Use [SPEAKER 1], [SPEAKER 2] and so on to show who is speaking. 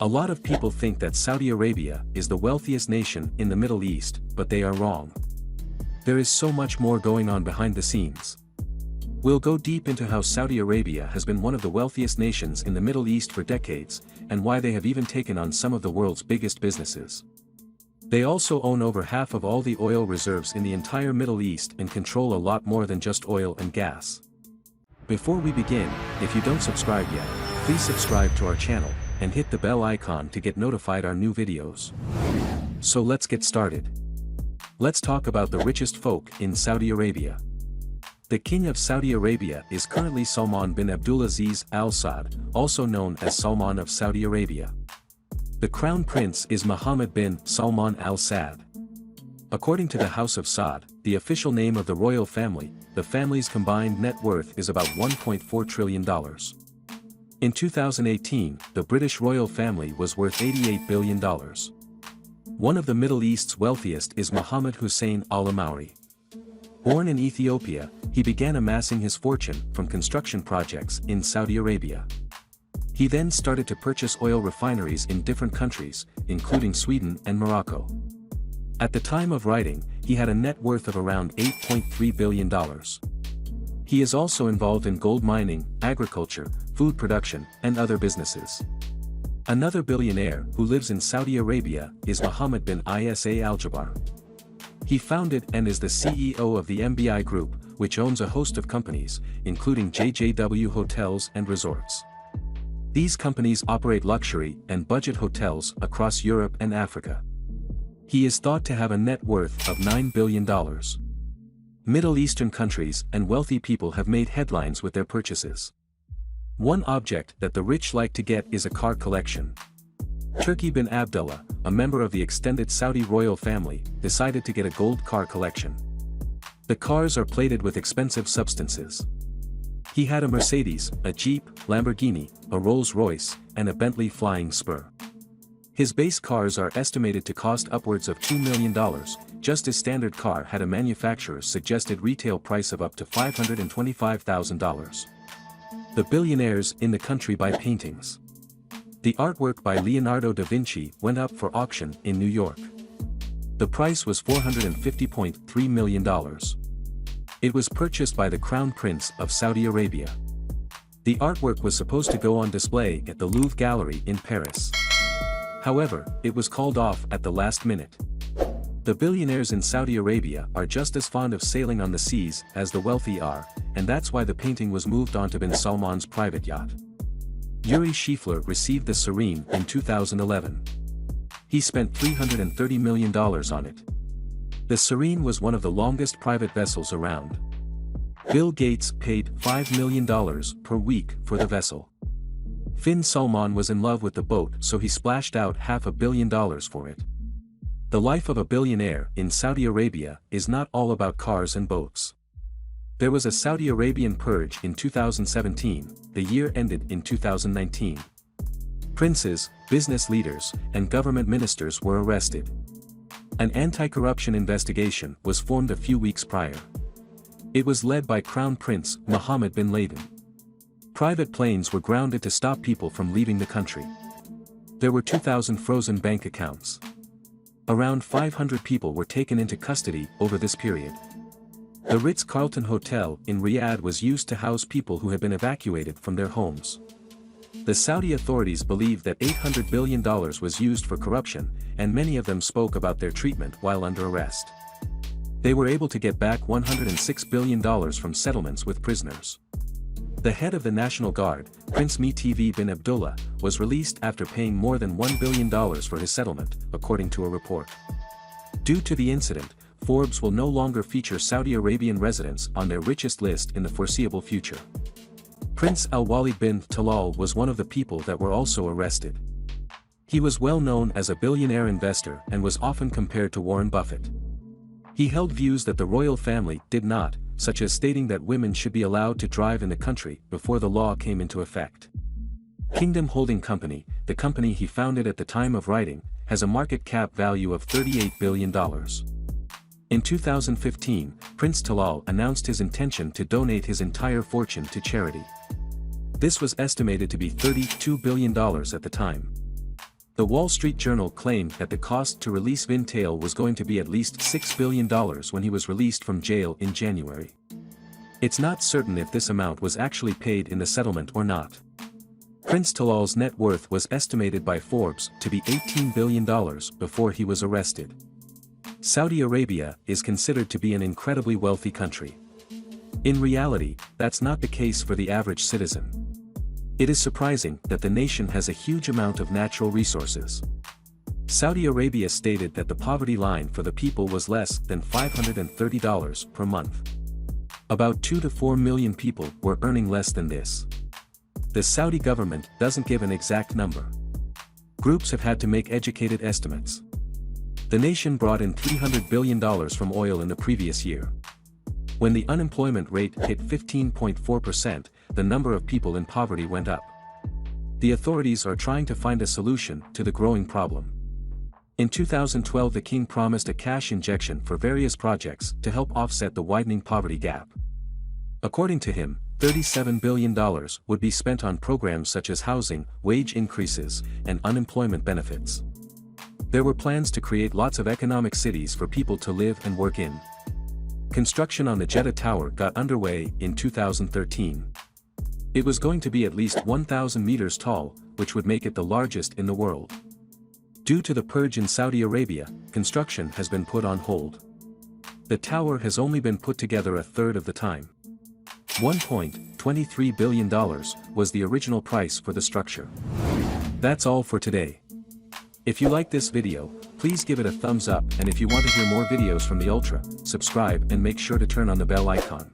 [SPEAKER 1] A lot of people think that Saudi Arabia is the wealthiest nation in the Middle East, but they are wrong. There is so much more going on behind the scenes. We'll go deep into how Saudi Arabia has been one of the wealthiest nations in the Middle East for decades, and why they have even taken on some of the world's biggest businesses. They also own over half of all the oil reserves in the entire Middle East and control a lot more than just oil and gas. Before we begin, if you don't subscribe yet, please subscribe to our channel, and hit the bell icon to get notified our new videos. So let's get started. Let's talk about the richest folk in Saudi Arabia. The King of Saudi Arabia is currently Salman bin Abdulaziz Al Saud, also known as Salman of Saudi Arabia. The Crown Prince is Mohammed bin Salman Al Saud. According to the House of Saud, the official name of the royal family, the family's combined net worth is about $1.4 trillion. In 2018, the British royal family was worth $88 billion. One of the Middle East's wealthiest is Mohammed Hussein Al-Amauri. Born in Ethiopia, he began amassing his fortune from construction projects in Saudi Arabia. He then started to purchase oil refineries in different countries, including Sweden and Morocco. At the time of writing, he had a net worth of around $8.3 billion. He is also involved in gold mining, agriculture, food production, and other businesses. Another billionaire who lives in Saudi Arabia is Mohammed bin Isa Al-Jabbar. He founded and is the CEO of the MBI Group, which owns a host of companies, including JJW Hotels and Resorts. These companies operate luxury and budget hotels across Europe and Africa. He is thought to have a net worth of $9 billion. Middle Eastern countries and wealthy people have made headlines with their purchases. One object that the rich like to get is a car collection. Turki bin Abdullah, a member of the extended Saudi royal family, decided to get a gold car collection. The cars are plated with expensive substances. He had a Mercedes, a Jeep, Lamborghini, a Rolls-Royce, and a Bentley Flying Spur. His base cars are estimated to cost upwards of $2 million, just his standard car had a manufacturer's suggested retail price of up to $525,000. The billionaires in the country buy paintings. The artwork by Leonardo da Vinci went up for auction in New York. The price was $450.3 million. It was purchased by the Crown Prince of Saudi Arabia. The artwork was supposed to go on display at the Louvre Gallery in Paris. However, it was called off at the last minute. The billionaires in Saudi Arabia are just as fond of sailing on the seas as the wealthy are, and that's why the painting was moved onto bin Salman's private yacht. Yuri Schiefler received the Serene in 2011. He spent $330 million on it. The Serene was one of the longest private vessels around. Bill Gates paid $5 million per week for the vessel. Bin Salman was in love with the boat, so he splashed out $500 million for it. The life of a billionaire in Saudi Arabia is not all about cars and boats. There was a Saudi Arabian purge in 2017, the year ended in 2019. Princes, business leaders, and government ministers were arrested. An anti-corruption investigation was formed a few weeks prior. It was led by Crown Prince Mohammed bin Salman. Private planes were grounded to stop people from leaving the country. There were 2,000 frozen bank accounts. Around 500 people were taken into custody over this period. The Ritz-Carlton Hotel in Riyadh was used to house people who had been evacuated from their homes. The Saudi authorities believe that $800 billion was used for corruption, and many of them spoke about their treatment while under arrest. They were able to get back $106 billion from settlements with prisoners. The head of the National Guard, Prince Mtv bin Abdullah, was released after paying more than $1 billion for his settlement, according to a report. Due to the incident, Forbes will no longer feature Saudi Arabian residents on their richest list in the foreseeable future. Prince Al-Walid bin Talal was one of the people that were also arrested. He was well known as a billionaire investor and was often compared to Warren Buffett. He held views that the royal family did not, such as stating that women should be allowed to drive in the country before the law came into effect. Kingdom Holding Company, the company he founded at the time of writing, has a market cap value of $38 billion. In 2015, Prince Talal announced his intention to donate his entire fortune to charity. This was estimated to be $32 billion at the time. The Wall Street Journal claimed that the cost to release Bin Tail was going to be at least $6 billion when he was released from jail in January. It's not certain if this amount was actually paid in the settlement or not. Prince Talal's net worth was estimated by Forbes to be $18 billion before he was arrested. Saudi Arabia is considered to be an incredibly wealthy country. In reality, that's not the case for the average citizen. It is surprising that the nation has a huge amount of natural resources. Saudi Arabia stated that the poverty line for the people was less than $530 per month. About 2 to 4 million people were earning less than this. The Saudi government doesn't give an exact number. Groups have had to make educated estimates. The nation brought in $300 billion from oil in the previous year. When the unemployment rate hit 15.4%, the number of people in poverty went up. The authorities are trying to find a solution to the growing problem. In 2012, the king promised a cash injection for various projects to help offset the widening poverty gap. According to him, $37 billion would be spent on programs such as housing, wage increases, and unemployment benefits. There were plans to create lots of economic cities for people to live and work in. Construction on the Jeddah Tower got underway in 2013. It was going to be at least 1,000 meters tall, which would make it the largest in the world. Due to the purge in Saudi Arabia, construction has been put on hold. The tower has only been put together a third of the time. $1.23 billion was the original price for the structure. That's all for today. If you like this video, please give it a thumbs up, and if you want to hear more videos from the Ultra, subscribe and make sure to turn on the bell icon.